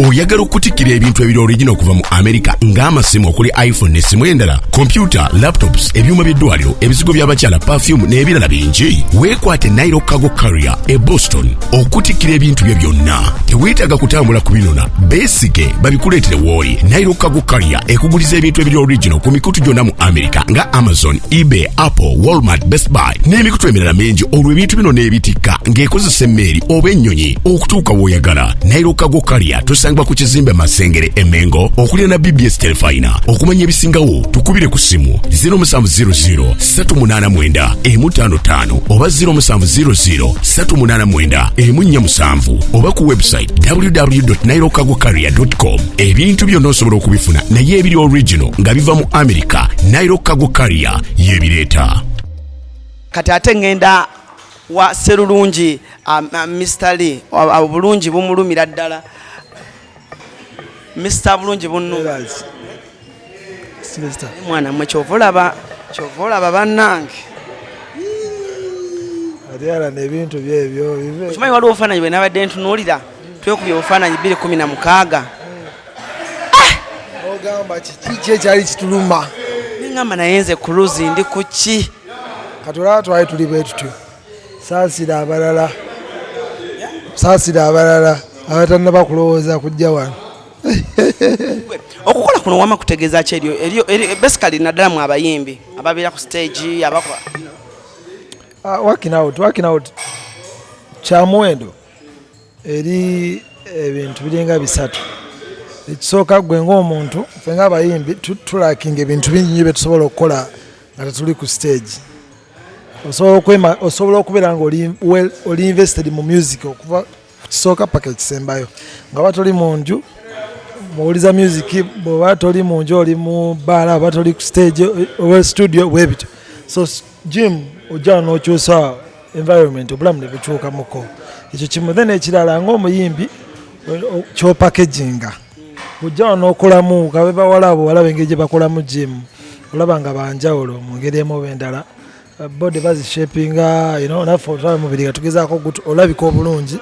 oyagala okutikira ebintu ebiri original kuva mu America ng'amasimu okuli iPhone n'essimu endala, computer, laptops, ebyuma by'eddwaliro, ebizigo by'abakyala, perfume n'ebirala bingi, weekwate Nairo Cargo Carrier e Boston okutikira ebintu bye byonna. Teweetaaga kutambula kubinona, beesige babikuleetere w'oli. Nairo Cargo Carrier ekuguliza ebintu ebiri original ku mikutu gyonna mu America nga Amazon, eBay, Apple, Walmart, Best Buy n'emikutu emirala mingi. Olwo ebintu bino n'ebitikka ng'ekozesa emmeeri oba ennyonyi okutuuka w'oyagala. Nairo Cargo Carrier tusangibwa ku kizimbe Masengere Emengo okulira na BBS Telefina. Okumanya ebisingawo tukubire ku simu 0700 389 155 oba 0700 389 147 oba ku website www.nairocargocarrier.com. ebintu byonna osobola okubifuna naye ebiri original nga biva mu America. Nairo Cargo Carrier yebireeta. Kati ate ngenda wa Sserulungi Mr.Lee obulungi bumulumira ddala. Mr. Bulungi bunno mwana mwe kyovulaba bannange atyala n'ebintu byebyo bive. Kimanyi waliwo obufaananyi bwe nabadde ntunuulira twekubye obufaananyi 2016 ogamba kiki ekyali kituluma nengamba naye nze CRUZ ndi ku ki katulaba twali tuli bwe tutyo saasira abalala abatannaba kulowooza kujja wano. okukola kuno wama kutegeeza ki eryo basically naddala mu abayimbi ababeera ku stage abakola working out kyamuwendo eri ebintu biringa bisatu. Ekisooka gwe ng'omuntu ffe ng'abayimbi tulakinga ebintu bingi nnyo bye tusobola okukola nga tetuli ku stage. Osobola okubeera nga oli invested mu music okuva kisooka paka ekisembayo nga oba toli mu nju muwuliza music, bw'oba toli mu nju oli mu baala oba toli ku stage oba studio bwebityo. So gym ojja n'okyusa environment obulamu ne bukyukamuko. Ekyo kimu. Then ekirala ng'omuyimbi kyopackaginga ojja n'okolamu kabe bawala abo walaba engeri gye bakolamu gym olaba nga banjawulo mu ngeri emu oba endala. Body bazishapinga naffe otwala mubiri nga tugezaako olabika obulungi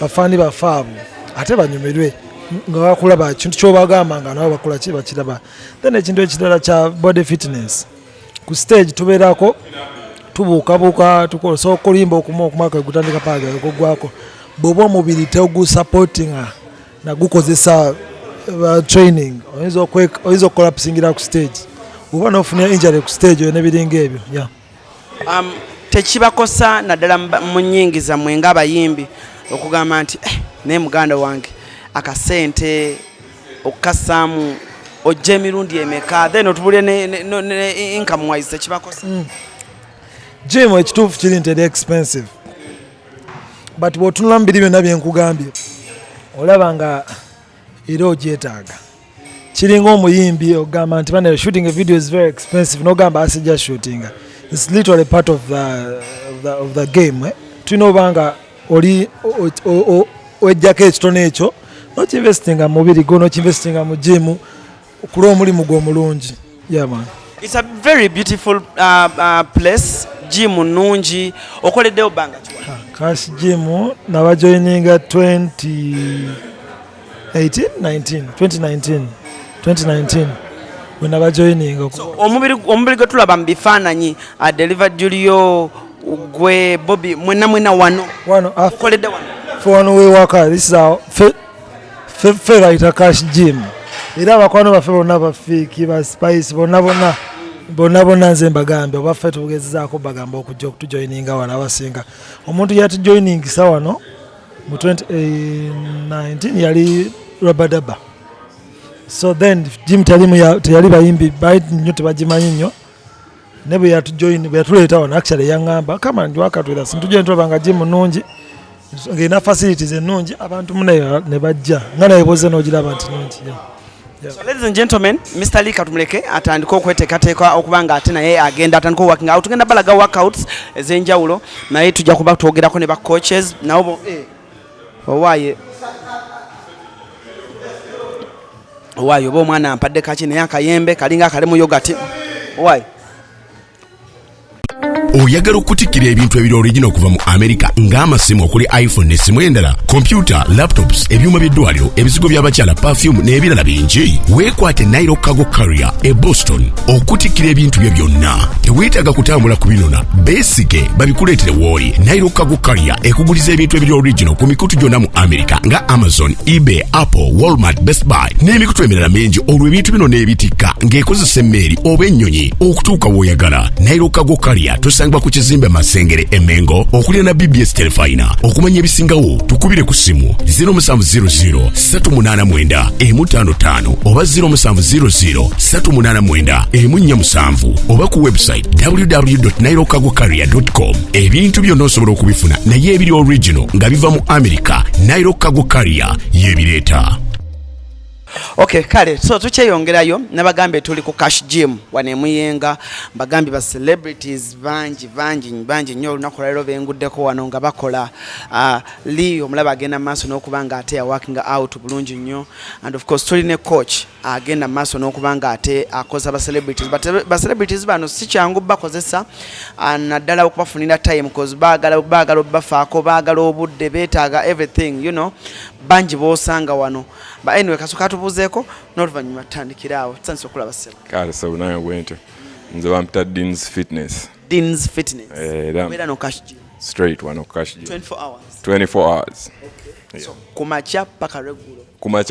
bafaani bafaabo ate banyumirwe nga bakulaba kintu kyobagamba nga nabo bakola ki bakiraba. Then ekintu ekirala kya body fitness ku stage tubeerako tubuukabuuka tukola okulimba okumwaka gutandika paaga okugwako bw'oba omubiri tegusupportinga nagukozesa training oyinza okukolapsingira ku stage oba n'ofuna injury ku stage n'ebiringa ebyo. Tekibakosa naddala mu nnyingiza mwe ng'abayimbi okugamba nti naye muganda wange akasente okukasaamu ojja emirundi emeka then otubulire ne income wise tekibakosa. Gym ekituufu kiri nti eri expensive but bw'otunula mu biri byonna bye nkugambye olaba nga era ogyetaaga. Kiringa omuyimbi ogamba nti bana shooting a video is very expensive n'ogamba asijja shootinga. It's literally part of the game. Tulina obanga oli ojjako ekitono ekyo nokinvestinga mu mubiri gwo nokinvestinga mu gym okulwa omulimu gwo omulungi. Yeah, man. It's a very beautiful place. Gym nungi okoleddeyo bbanga ki? Cash gym nabajoininga 2019 when abajoininga. Omubiri gwe tulaba mu bifaananyi Deliver Julio gwe Bobby mwena wano okoledde wano wano wewaka. This is our favorite Cash gym. Era abakwano baffe bonna bafiiki ba Spice bonna nze mbagambe obaffe tugezezaako bagamba okujja okutujoininga wano abasinga. Omuntu yatujoiningisa wano mu 2019 yali Rabadaba. So then gym teyali bayimbi nnyo tebagimanyi nnyo ne bwe yatuleeta wano actually yaŋŋamba kama njwakatwera sintujja ntoba nga gym nnungi ng'erina facilities ennungi abantu munayo ne bajja nga naye boze n'ogiraba nti nungi. So ladies and gentlemen, Mr.Lee katumuleke atandika okweteekateeka okuba nga ate naye agenda atandika working out. Tugenda balaga workouts ez'enjawulo naye tujja kuba twogerako ne ba coaches nabo owaaye oba omwana ampadde kaki naye akayembe kalinga akali mu yogati owaaye oyagala okutikkira ebintu ebiri original okuva mu America ng'amasimu okuli iPhone n'essimu endala, computer, laptops, ebyuma by'eddwaliro, ebizigo by'abakyala, perfume n'ebirala bingi, weekwate Nairo Cargo Carrier e Boston okutikkira ebintu bye byonna. Teweetaaga kutambula ku binona, beesike babikuleetere w'oli. Nairo Cargo Carrier ekuguliza ebintu ebiri original ku mikutu gyonna mu America nga Amazon, eBay, Apple, Walmart, Best Buy n'emikutu emirala mingi. Olwo ebintu bino n'ebitikka ng'ekozesa emmeeri oba ennyonyi okutuuka w'oyagala. Nairo Cargo Carrier tusangibwa ku kizimbe Masengere e Mengo okulira na BBS Telefina. Okumanya ebisingawo tukubire ku ssimu 0700 389 155 oba 0700 389 147 oba ku website www.nairocargocarrier.com. ebintu byonna osobola okubifuna naye ebiri original nga biva mu America. Nairo Cargo Carrier yebireeta. Okay, kale so tukyeyongerayo nabagambe tuli ku cash gym wane muyenga bagambi ba celebrities banji nnyo olunaku lero benguddeko wano nga bakola Lee omulaba agenda maaso n'okubanga ate ya working out bulungi nnyo, and of course tuli ne coach agenda maaso n'okubanga ate akoza ba celebrities, but ba celebrities bano si kyangu bakozesa naddala okubafunira time cause bagala bafaako bagala obudde betaaga everything, you know, banji bosanga wano. But anyway, kasuka tubuzeeko n'oluvannyuma tutandikiraawo tutandise okulaba ssebo. Kale so nayo bwente. Nze bampita Dean's Fitness. Dean's Fitness. Wera no cash gym. Straight one no cash gym. 24 hours. 24 hours. Okay. Yeah. So kumacha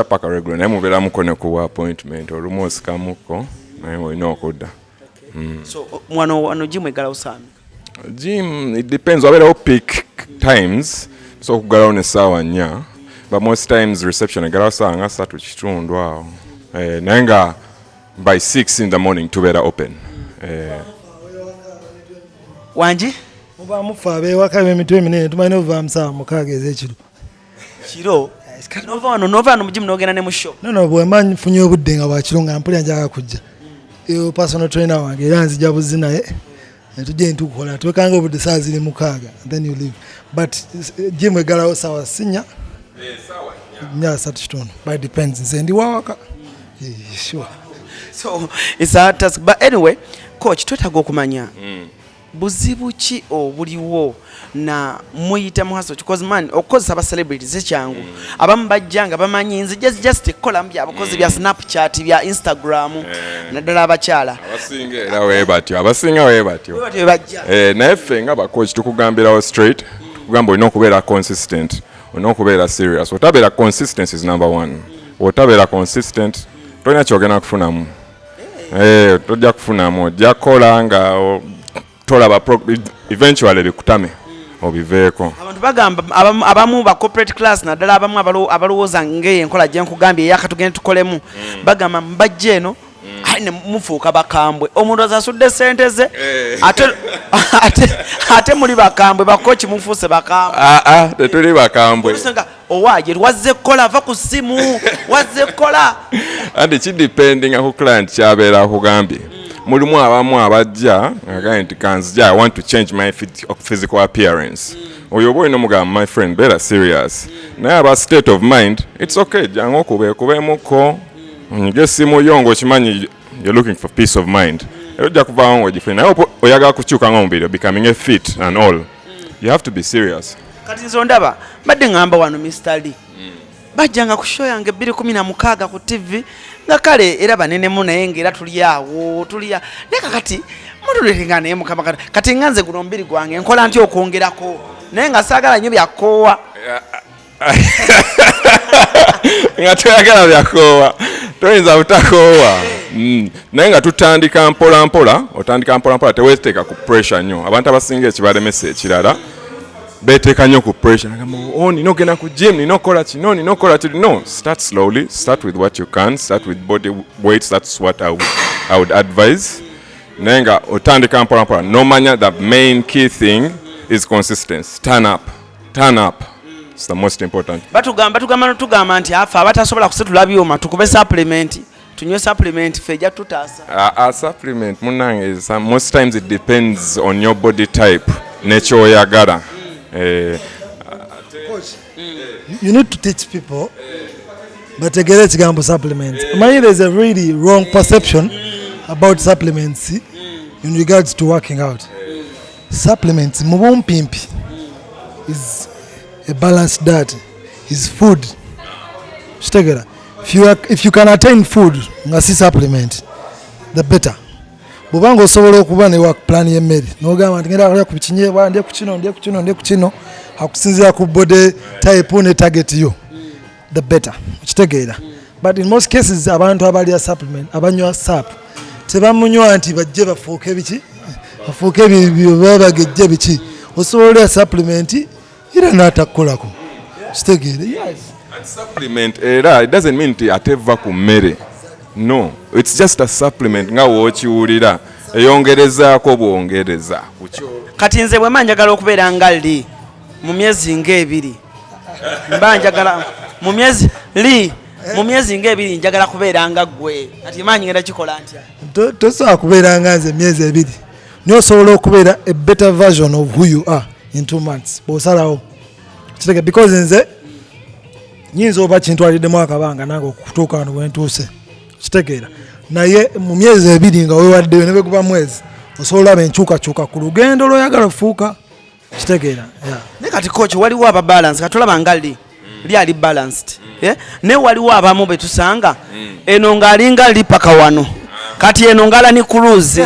paka regular. Naye mubeera mukone ku appointment olumu osikamuko naye olina okudda. Okay. So wano gym egala usami. Gym it depends wabeerawo peak times so okugalawo n'essaawa 4. But most times reception egala saa nga 3 kitundu awo. Naye nga by 6 in the morning tubeera open. Wanji? Muba mufa abewaka emitwe eminene tumanyi ovaamu saa 6 ez'ekiro. Kiro? Nova no mujimu n'ogenda ne mu show. No bwemba nfunye obudde nga bwakiro nga mpulira njagala kujja. Eyo personal trainer wange era nzija buzi naye. Tujje ntukola twekanga obudde saa 6 and then you leave. But gym egalawo sawa sinya. Yeah, but it depends. Nzendi wawaka. Sure. So it's a hard task. But anyway, coach, twetaaga okumanya. Buzibu ki obuliwo na muyita muhaso because man okozesa aba celebrities ekyangu abamu bajjanga bamanyi nze just kola mbya abakozi bya Snapchat bya Instagram naddala abakyala abasinga webatyo naye ffe nga bacoach tukugambirawo straight tukugamba olina okubeera consistent, olina okubeera serious. Otabeera consistency is number one. Otabeera consistent tolina kyogenda kufunamu. Tojja kufunamu, ojja kola nga tolaba eventually bikutame obiveeko. Abantu bagamba abamu ba corporate class naddala abamu abalowooza ng'enkola gye nkugambye eyakatugenda tukolemu bagamba mbajja eno ne mufuuka bakambwe. Omuntu azasudde sente ze ate muli bakambwe bakochi mufuuse bakambwe. Tetuli bakambwe. Owaje wazze kola va ku simu wazze kola. Andi kidepending ku client kyabeera akugambye. Mulimu abamu abajja agamba kanzija I want to change my physical appearance. Oyo boy no mugamba my friend better serious. Naye aba state of mind it's okay jangu kubeemuko ng'e simu yongo kimanyi you're looking for peace of mind. Ojja kuvaawo ogifuna oyagala kukyuka ng'omubiri becoming a fit and all. You have to be serious. Kati nzo ndaba badde ngamba wano Mr.Lee bajjanga ku show yange 2016 ku TV nga kale era banenemu naye ng'era tuliawo naye kati mutuletenga naye mukama kati nganze guno mbiri gwange nkola ntya okwongerako naye nga saagala nnyo byakoowa nga toyagala byakoowa toyinza butakoowa naye nga tutandika mpola teweeteeka ku pressure nnyo. Abantu abasinga ekibalemesa ekirala beteeka nnyo ku pressure nagamba nina ogenda ku gym nina okukola kino nina okukola kiri. No, start slowly, start with what you can, start with body weights. That's what I would advise. Naye nga otandika mpola nomanya the main key thing is consistency. Turn up. It's the most important. Batugamba nti afa abatasobola kusetula byuma tukube supplement tunywe supplement feja tutasa. Supplement munange most times it depends on your body type nekyoyagala. You need to teach people but again ekigambo supplements. There is a really wrong perception about supplements in regards to working out. supplements mu bumpimpi is a balanced diet, is food. Kitegera, if you can attain food nga si supplement, the better. Bubanga osobola okuba ne work plan y'emmere n'ogamba nti ngenda akalya ku bikinyebwa ndiye ku kino akusinziira ku body type ne target yo, the better. Kitegeera. But in most cases abantu abalya supplement abanywa sap tebamunywa nti bajje bafuuke biki bafuuke babagejje biki osobola supplement era n'atakolako. Kitegeera. Yes. And supplement era it doesn't mean nti ateva ku mmere. No, it's just a supplement nga wokiwulira eyongerezaako bwongereza. Kati nze bwe manjagala okubeera nga Lee mu myezi ng'ebiri mba njagala mu myezi Lee mu myezi ng'ebiri njagala kubeera nga ggwe kati manyi ngenda kikola ntya? Tosobola kubeera nga nze emyezi ebiri naye osobola okubeera a better version of who you are in 2 months bw'osalawo. Kitege because nze nyinza oba kintwaliddemu akabanga nange okutuuka wano bwe ntuuse. Kitegeera naye mu myezi ebiri nga weewaddeyo ne bwe guba mwezi osobola olaba enkyukakyuka ku lugendo lw'oyagala ofuuka. Kitegeera. Ne kati coach waliwo aba balance katulaba nga Lee ali balanced ne waliwo abamu betusanga eno ng'alinga Lee paka wano kati eno ngala ni CRUZ.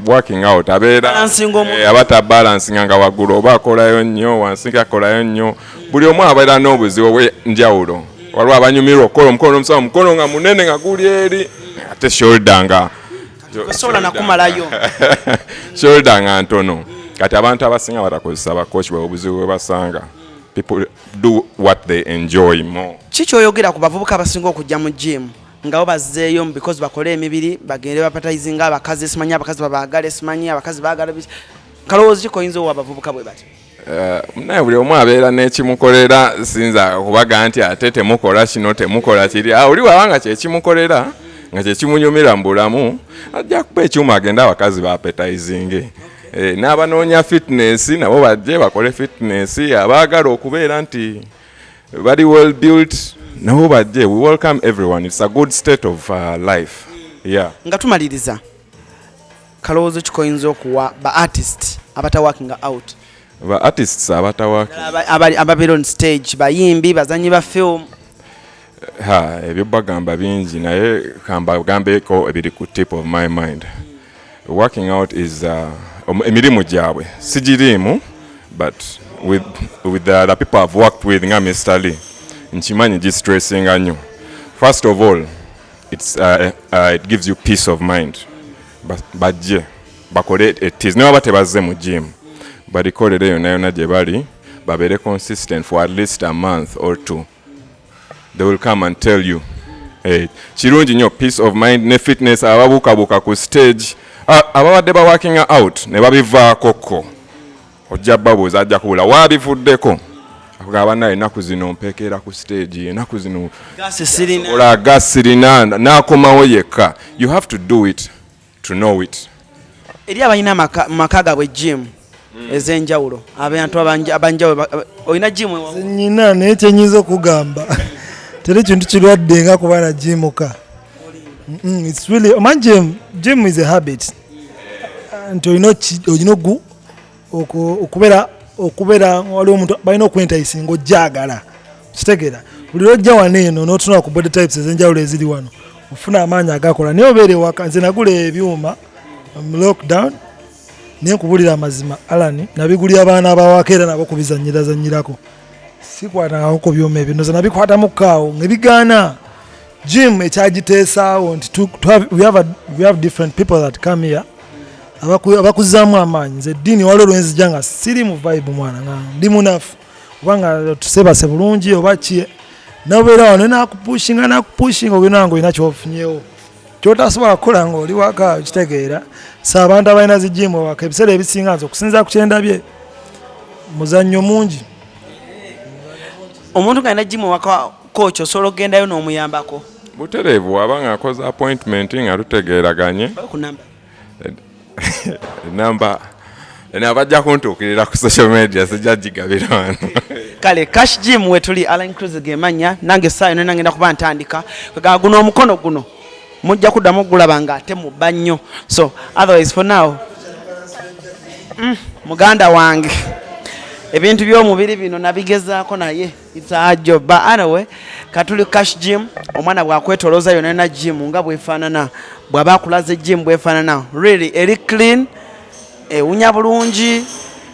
Working out abeera abata balancing nga waggulu oba akolayo nnyo wansi akolayo nnyo buli omu abeera n'obuzibu bw'enjawulo. Waliwo abanyumirwa okukola omukono omusawo omukono nga munene nga guli eri ate shoulder nga osobola nakumalayo shoulder nga ntono. Kati abantu abasinga batakozesa abakochi bwe obuzibu bwe basanga. People do what they enjoy more. Kiki oyogera ku bavubuka abasinga okujja mu gym nga bo bazzeeyo because bakole emibiri bagende bapatizinga abakazi simanyi abakazi babagala simanyi abakazi bagala kalowoozi kikoyinza owa abavubuka bwe bati? Naye buli omu abeera n'ekimukolera sinza okubaga nti ate temukola kino temukola kiri. Oli wabanga kyekimukolera nga kyekimunyumira mu bulamu ajja kuba ekyuma agenda abakazi bapetizinge. N'abanoonya fitness nabo bajje bakole fitness. Abaagala okubeera nti bali well built nabo bajje. We welcome everyone. It's a good state of life. Yeah. Nga tumaliriza kalowoozo kikoyinza okuwa ba artist abata working out. Ba artists abata working ababeera on stage bayimbi bazanyi ba film. Ebyo bagamba bingi naye kamba gambeko ebiri ku tip of my mind. Working out is emirimu gyabwe sigirimu but with the people I've worked with nga Mr.Lee nchimanyi gistressinga nnyo. First of all it gives you peace of mind. Bajje bakole it is never batebazze mu gym balikolere yonna yonna gye bali babeere consistent for at least a month or 2. They will come and tell you kirungi nnyo peace of mind ne fitness. Ababukabuka ku stage ababadde ba working out ne babivaakoko ojja babuuza ajja kubula waabivuddeko akugaba naye ennaku zino mpekeera ku stage ennaku zino ola gasirina n'akomawo yekka. You have to do it to know it. Eri abalina maka gaabwe gym ez'enjawulo abantu abanjawulo olina gym nyina naye kyenyinza okugamba tere kintu kirwadde nga kuba na gym ka. It's really gym is a habit nti olina okubeera waliwo omuntu balina okwentayisinga ojjagala. Kitegeera buli lwojja wano eno n'otunula ku body types ez'enjawulo eziri wano ofuna amaanyi agakola naye obeera ewaka. Nze nagula ebyuma lockdown naye nkubulira amazima Allan nabigulira abaana abawaka era nabo kubizanyirazanyirako sikwatangako ku byuma ebyo nze nabikwata mu kaawo ngebigaana. Gym ekyagiteesaawo nti we have different people that come here abakuzaamu amaanyi. Nze eddiini waliwo lwenzija nga siri mu vibe mwana nga ndi munafu obanga tusebase bulungi oba ki nabeera wano nakupushinga ogenda nga olina kyofunyewo kyotasobola kukola nga oli waka. Kitegeera so abantu abalina zijimu waka ebiseera ebisinga nze okusinza ku kyendabye muzannyo mungi. Omuntu nga alina jimu waka coach osobola okugendayo n'omuyambako butereevu wabanga akoze appointment nga tutegeeraganye namba abajja kuntuukirira ku social media sijja gigabira wano. Kale cash gym wetuli ALLANCRUZ gemanya nange saayo nange ndikuba ntandika guno omukono guno mujja kuddamu gulaba nga ate mubba nnyo. So otherwise for now muganda wange ebintu by'omubiri bino nabigezaako naye it's a job, but anyway katuli cash gym. Omwana bwakwetolooza yonna na gym nga bwefaanana, bw'aba akulaze gym bwefaanana, really eri clean, ewunya bulungi,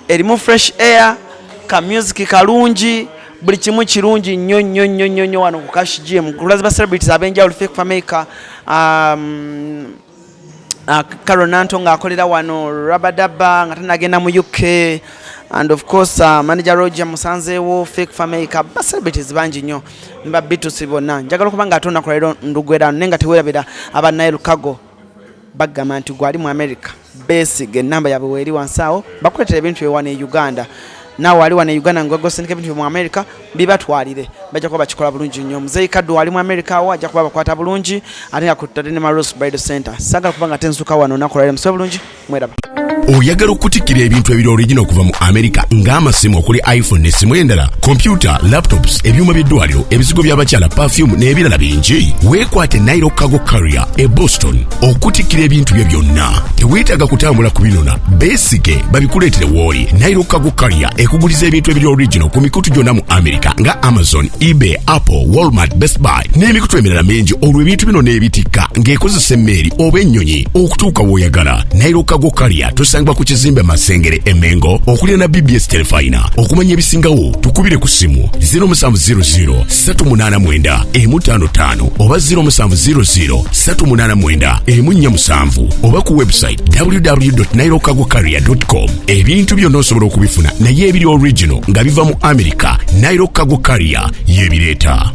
erimu fresh air, ka music kalungi, buli kimu kirungi nnyo nnyo nnyo nnyo nnyo wano ku cash gym. Kulaze ba celebrities ab'enjawulo, fake filmmaker, Karonanto ng'akolera wano, Rabadaba nga tanagenda mu UK, and of course manager Roger Musanzewo, fake filmmaker, ba celebrities bangi nnyo ba B2C bonna. Njagala okuba nga atonda kulero ndugwera nenga tewerabira aba Nile Cargo bagamba nti gwali mu America basic enamba yabwe weri wansawo bakuletera ebintu ewa ne Uganda. Nawe wali wana Uganda ngwego sindika ebintu mu America bibatwalire bajja kuba bakikola bulungi nnyo. Muzeyi Kaddu wali mu America awo ajja kuba bakwata bulungi ate yakutadde ne Maros Bridal Center. Sagala kubanga tensuka wano nakolera mswe bulungi mweraba. Oyagala okutikira ebintu ebiri original okuva mu America ng'amasimu okuli iPhone n'essimu endala, computer, laptops, ebyuma by'eddwaliro, ebizigo by'abakyala, perfume n'ebirala bingi, weekwate Nairo Cargo Carrier e Boston okutikira ebintu byo byonna. Teweetaaga kutambula kubinona, beesige babikuleetere w'oli. Nairo Cargo Carrier ekuguliza ebintu ebiri original ku mikutu gyonna mu America nga Amazon, eBay, Apple, Walmart, Best Buy n'emikutu emirala mingi. Olwo ebintu bino n'ebitikka ng'ekozesa emmeeri oba ennyonyi okutuuka w'oyagala. Nairo Cargo Carrier tosangibwa ku kizimbe Masengere Emengo okulira na BBS Telefina. Okumanya ebisingawo tukubire ku simu 0700 389 155 oba 0700 389 147 oba ku website www.nairocargocarrier.com. ebintu byonna osobola okubifuna naye ebiri original nga biva mu America. Nairo Cargo Carrier yebireeta.